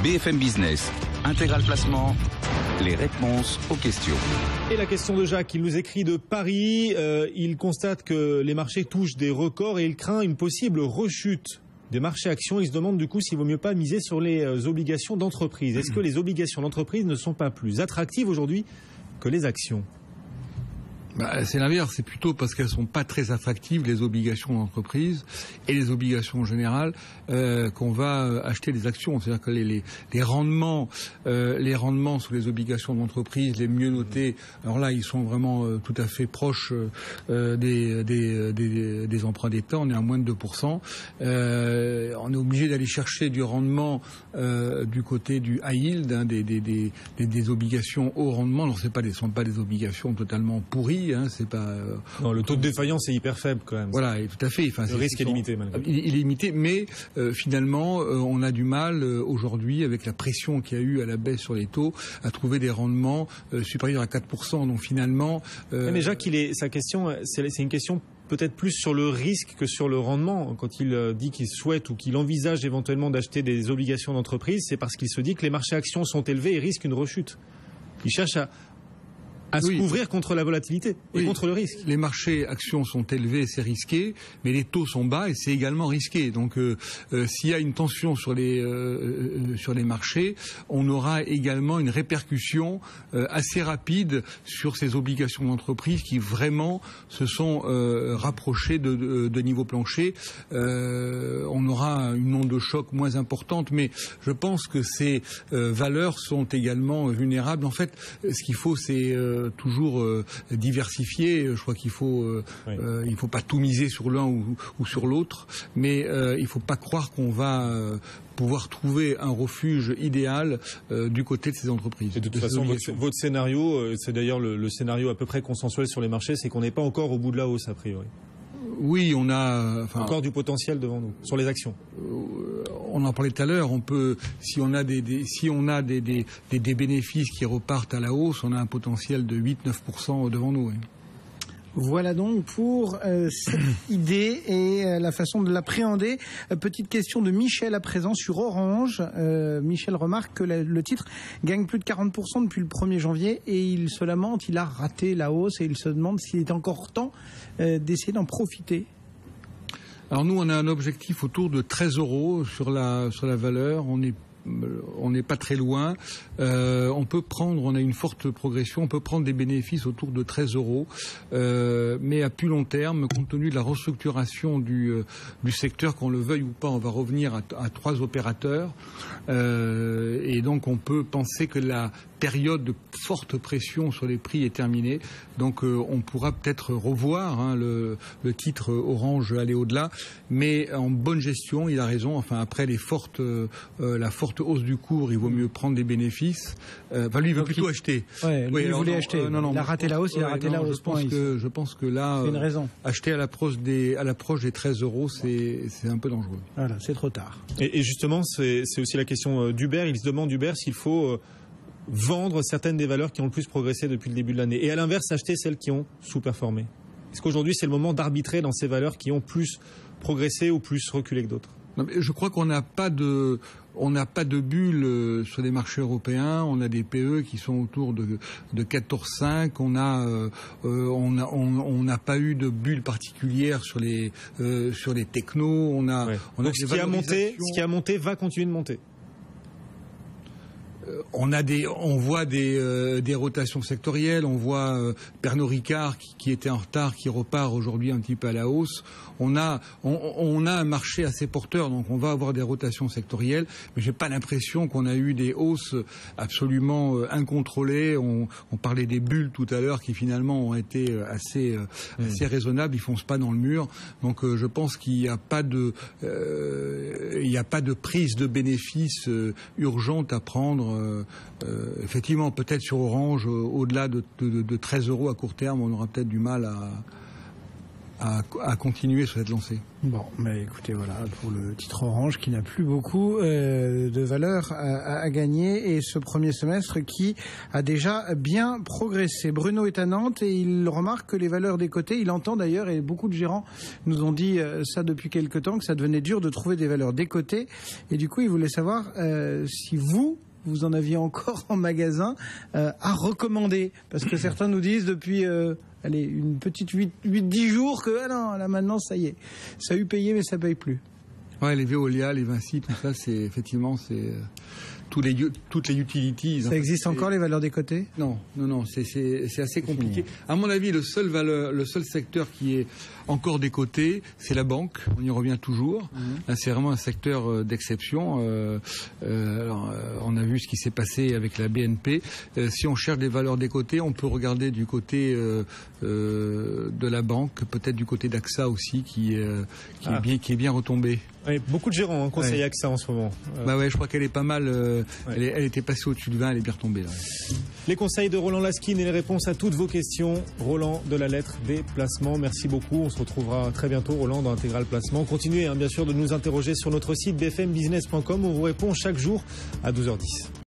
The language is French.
BFM Business, Intégral Placement, les réponses aux questions. Et la question de Jacques, il nous écrit de Paris. Il constate que les marchés touchent des records et il craint une possible rechute des marchés actions. Il se demande du coup s'il vaut mieux pas miser sur les obligations d'entreprise. Est-ce que les obligations d'entreprise ne sont pas plus attractives aujourd'hui que les actions ? C'est l'inverse, c'est plutôt parce qu'elles sont pas très attractives, les obligations d'entreprise et les obligations en général, qu'on va acheter des actions. C'est-à-dire que les rendements sur les obligations d'entreprise, les mieux notés, alors là ils sont vraiment tout à fait proches des emprunts d'État. On est à moins de 2%. On est obligé d'aller chercher du rendement du côté du high yield, hein, des obligations haut rendement. Alors ce sont pas des obligations totalement pourries. C'est pas. Non, le taux de défaillance est hyper faible quand même. Voilà, et tout à fait. Enfin, le risque est limité, malgré tout. Il est limité, mais finalement, on a du mal aujourd'hui, avec la pression qu'il y a eu à la baisse sur les taux, à trouver des rendements supérieurs à 4%. Donc finalement. Mais Jacques, sa question, c'est une question peut-être plus sur le risque que sur le rendement. Quand il dit qu'il souhaite ou qu'il envisage éventuellement d'acheter des obligations d'entreprise, c'est parce qu'il se dit que les marchés actions sont élevés et risquent une rechute. Il cherche à se couvrir contre la volatilité et contre le risque. Les marchés actions sont élevés, c'est risqué, mais les taux sont bas et c'est également risqué. Donc s'il y a une tension sur les marchés, on aura également une répercussion assez rapide sur ces obligations d'entreprise qui vraiment se sont rapprochées de niveau plancher. On aura une onde de choc moins importante, mais je pense que ces valeurs sont également vulnérables. En fait, ce qu'il faut, c'est toujours diversifier. Je crois qu'il faut pas tout miser sur l'un ou sur l'autre, mais il faut pas croire qu'on va pouvoir trouver un refuge idéal du côté de ces entreprises. Et de toute façon, votre scénario, c'est d'ailleurs le scénario à peu près consensuel sur les marchés, c'est qu'on n'est pas encore au bout de la hausse a priori. Oui, on a encore du potentiel devant nous sur les actions. On en parlait tout à l'heure. On peut, si on a des bénéfices qui repartent à la hausse, on a un potentiel de 8-9% devant nous. Oui. Voilà donc pour cette idée et la façon de l'appréhender. Petite question de Michel à présent sur Orange. Michel remarque que le titre gagne plus de 40% depuis le 1er janvier et il se lamente, il a raté la hausse et il se demande s'il est encore temps d'essayer d'en profiter. Alors nous, on a un objectif autour de 13 € sur la valeur. On n'est pas très loin. On a une forte progression. On peut prendre des bénéfices autour de 13 €, mais à plus long terme, compte tenu de la restructuration du secteur, qu'on le veuille ou pas, on va revenir à 3 opérateurs, et donc on peut penser que la période de forte pression sur les prix est terminée. Donc on pourra peut-être revoir le titre Orange aller au-delà, mais en bonne gestion, il a raison. Enfin, après la forte hausse du cours, il vaut mieux prendre des bénéfices. Lui, il veut plutôt acheter. Il voulait acheter. Il a raté la hausse, Je pense que là, c'est une raison. Acheter à l'approche des 13 €, c'est un peu dangereux. Voilà, c'est trop tard. Et justement, c'est aussi la question d'Hubert. Il se demande, Hubert, s'il faut vendre certaines des valeurs qui ont le plus progressé depuis le début de l'année. Et à l'inverse, acheter celles qui ont sous-performé. Est-ce qu'aujourd'hui, c'est le moment d'arbitrer dans ces valeurs qui ont plus progressé ou plus reculé que d'autres ? Non, mais je crois qu'on n'a pas de bulle sur les marchés européens. On a des PE qui sont autour de 14,5. On n'a pas eu de bulle particulière sur les technos. Donc ce qui a monté va continuer de monter. On voit des rotations sectorielles. On voit Pernod Ricard qui était en retard, qui repart aujourd'hui un petit peu à la hausse. On a un marché assez porteur, donc on va avoir des rotations sectorielles, mais j'ai pas l'impression qu'on a eu des hausses absolument incontrôlées. On parlait des bulles tout à l'heure qui finalement ont été assez raisonnables. Ils foncent pas dans le mur. Donc je pense qu'il n'y a pas de prise de bénéfices urgente à prendre. Effectivement, peut-être sur Orange, au-delà de 13 € à court terme, on aura peut-être du mal à continuer sur cette lancée. Bon, mais écoutez, voilà, pour le titre Orange qui n'a plus beaucoup de valeur à gagner et ce premier semestre qui a déjà bien progressé. Bruno est à Nantes et il remarque que les valeurs décotées, il entend d'ailleurs, et beaucoup de gérants nous ont dit ça depuis quelque temps, que ça devenait dur de trouver des valeurs décotées. Et du coup, il voulait savoir si vous en aviez encore en magasin à recommander. Parce que certains nous disent depuis une petite 8-10 jours que non, là maintenant ça y est, ça a eu payé mais ça paye plus. Ouais, les Veolia, les Vinci, tout ça, c'est effectivement toutes les utilities. Ça existe encore les valeurs décotées ? Non, c'est assez compliqué. À mon avis, le seul secteur qui est encore décoté, c'est la banque. On y revient toujours. Là, c'est vraiment un secteur d'exception. On a vu ce qui s'est passé avec la BNP. Si on cherche des valeurs décotées, on peut regarder du côté de la banque, peut-être du côté d'AXA aussi, qui est bien retombé. Oui, beaucoup de gérants conseillent AXA en ce moment. Bah ouais, je crois qu'elle est pas mal. Elle était passée au-dessus de 20, elle est bien retombée là. Les conseils de Roland Laskin et les réponses à toutes vos questions. Roland de la lettre des placements. Merci beaucoup. On se retrouvera très bientôt, Roland, dans Intégral Placement. Continuez bien sûr de nous interroger sur notre site bfmbusiness.com où on vous répond chaque jour à 12h10.